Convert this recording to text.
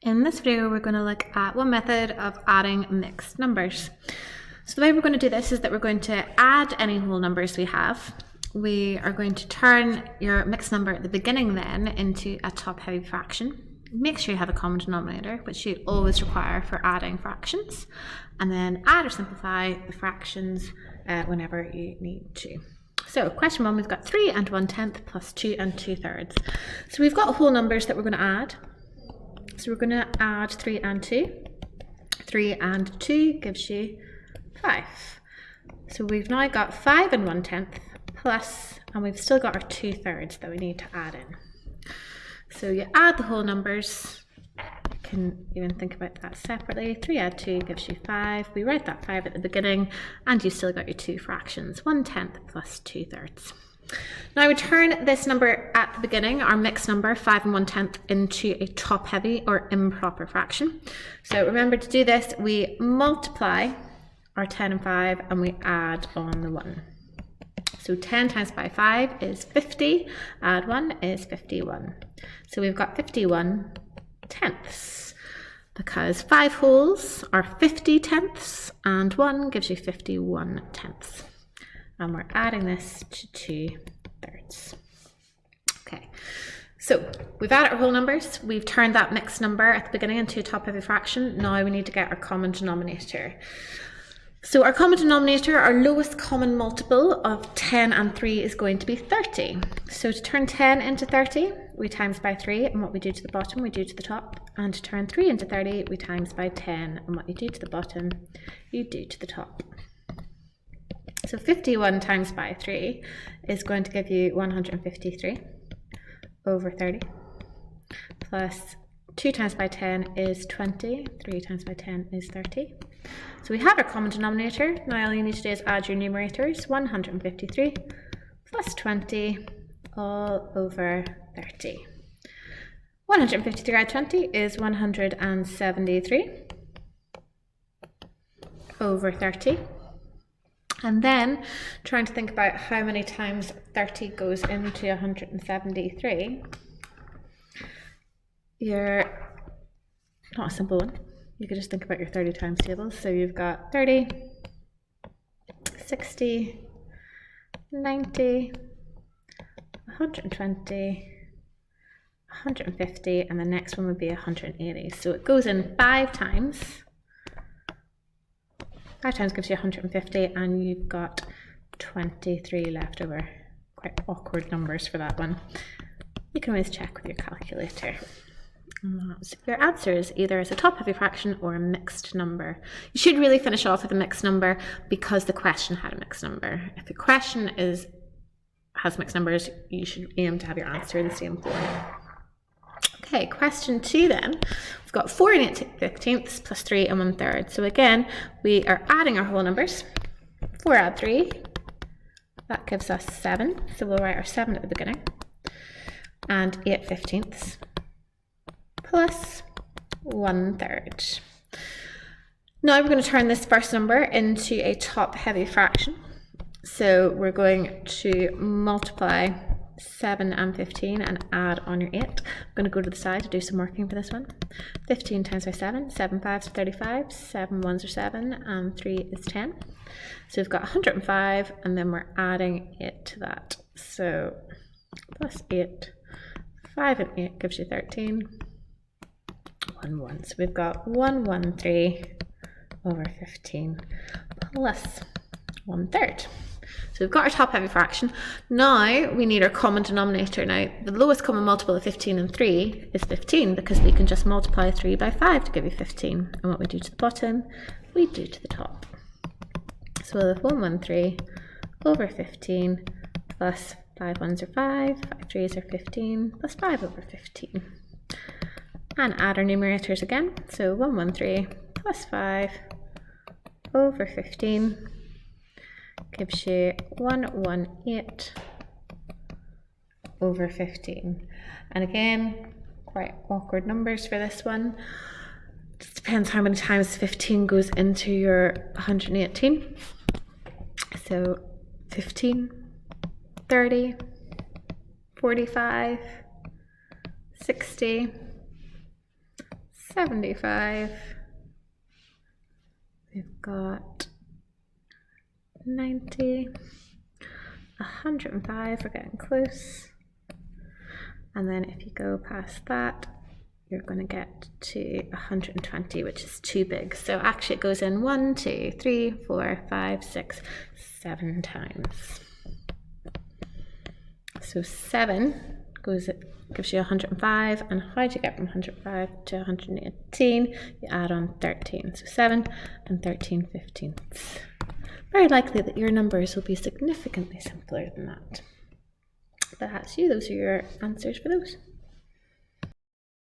In this video, we're going to look at one method of adding mixed numbers. So the way we're going to do this is that we're going to add any whole numbers we have. We are going to turn your mixed number at the beginning then into a top-heavy fraction. Make sure you have a common denominator, which you always require for adding fractions, and then add or simplify the fractions whenever you need to. So question 1, we've got 3 1/10 plus 2 2/3. So we've got whole numbers that we're going to add. So we're going to add 3 and 2. 3 and 2 gives you 5. So we've now got 5 1/10 plus, and we've still got our 2/3 that we need to add in. So you add the whole numbers. You can even think about that separately. 3 add 2 gives you 5. We write that 5 at the beginning, and you still got your two fractions, 1/10 plus 2/3. Now we turn this number at the beginning, our mixed number, 5 1/10, into a top-heavy or improper fraction. So remember, to do this, we multiply our 10 and 5, and we add on the 1. So 10 times by 5 is 50, add 1 is 51. So we've got 51/10, because 5 wholes are 50/10, and 1 gives you 51/10. And we're adding this to 2/3. Okay, so we've added our whole numbers, we've turned that mixed number at the beginning into a top-heavy fraction. Now we need to get our common denominator. So our common denominator, our lowest common multiple of 10 and 3 is going to be 30. So to turn 10 into 30, we times by 3, and what we do to the bottom, we do to the top. And to turn 3 into 30, we times by 10, and what you do to the bottom, you do to the top. So 51 times by 3 is going to give you 153 over 30, plus 2 times by 10 is 20, 3 times by 10 is 30. So we have our common denominator. Now all you need to do is add your numerators, 153 plus 20 all over 30. 153 add 20 is 173 over 30. And then trying to think about how many times 30 goes into 173. You're not a simple one. You could just think about your 30 times tables. So you've got 30, 60, 90, 120, 150, and the next one would be 180. So it goes in 5 times. 5 times gives you 150, and you've got 23 left over. Quite awkward numbers for that one. You can always check with your calculator. Your answer is either as a top-heavy fraction or a mixed number. You should really finish off with a mixed number because the question had a mixed number. If the question has mixed numbers, you should aim to have your answer in the same form. Okay, question 2 then. We've got 4 8/15 plus 3 1/3. So again, we are adding our whole numbers. 4 add 3, that gives us 7. So we'll write our 7 at the beginning. And 8/15 plus 1/3. Now we're going to turn this first number into a top-heavy fraction. So we're going to multiply 7 and 15 and add on your 8. I'm going to go to the side to do some working for this one. 15 times by 7, 7 5s are 35, 7 1s are 7, and 3 is 10. So we've got 105, and then we're adding 8 to that. So plus 8, 5 and 8 gives you 13. 1 1. So we've got 113 over 15 plus 1/3. So we've got our top-heavy fraction. Now we need our common denominator. Now the lowest common multiple of 15 and 3 is 15, because we can just multiply 3 by 5 to give you 15. And what we do to the bottom, we do to the top. So we'll have 113 over 15 plus 5 1s are 5, 5 3s are 15, plus 5 over 15. And add our numerators again. So 113 plus 5 over 15 gives you 118 over 15. And again, quite awkward numbers for this one. Just depends how many times 15 goes into your 118. So 15, 30, 45, 60, 75. We've got 90, 105, we're getting close. And then if you go past that, you're going to get to 120, which is too big. So actually it goes in 1, 2, 3, 4, 5, 6, 7 times. So 7 gives you 105, and how do you get from 105 to 118? You add on 13, so 7 and 13/15. Very likely that your numbers will be significantly simpler than that. But that's you, those are your answers for those.